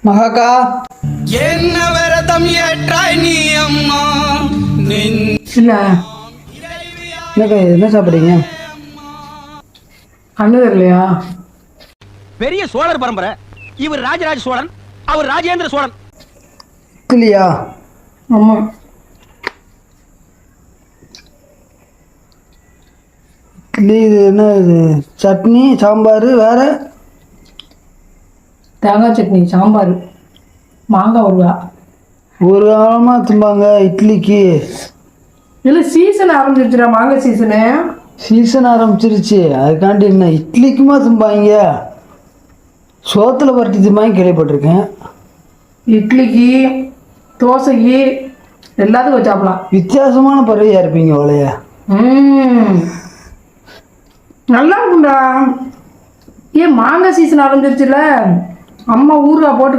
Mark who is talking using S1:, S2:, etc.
S1: மகாக்கா
S2: என்ன விரதம் ஏற்றாய் நீ அம்மா
S1: இல்ல என்னக்கா என்ன சாப்பிடுறீங்க?
S3: கண்ணு தெரியலையா?
S4: பெரிய சோழர் பரம்பரை. இவர் ராஜராஜ சோழன், அவர் ராஜேந்திர சோழன்.
S1: இட்லியா?
S3: ஆமா.
S1: இட்லி இது என்ன இது? சட்னி சாம்பார் வேற?
S3: தேங்காய் சட்னி, சாம்பார், மாங்காய் ஊறுகா.
S1: ஒரு காலமாக திம்பாங்க இட்லிக்கு.
S3: இல்லை சீசன் ஆரம்பிச்சிருச்சுடா, மாங்காய் சீசனு.
S1: சீசன் ஆரம்பிச்சிருச்சு, அதுக்காண்டி என்ன இட்லிக்குமா திம்பாங்க? சோத்தில் பரட்டி திம்பாங்க கேள்விப்பட்டிருக்கேன்.
S3: இட்லிக்கு, தோசைக்கு எல்லாத்துக்கும் வச்சு சாப்பிடலாம்.
S1: வித்தியாசமான பறவையாக இருப்பீங்க வளைய.
S3: நல்லா இருக்கும்டா. ஏன் மாங்காய் சீசன் ஆரம்பிச்சிருச்சுல, அம்மா ஊறுகாய் போட்டு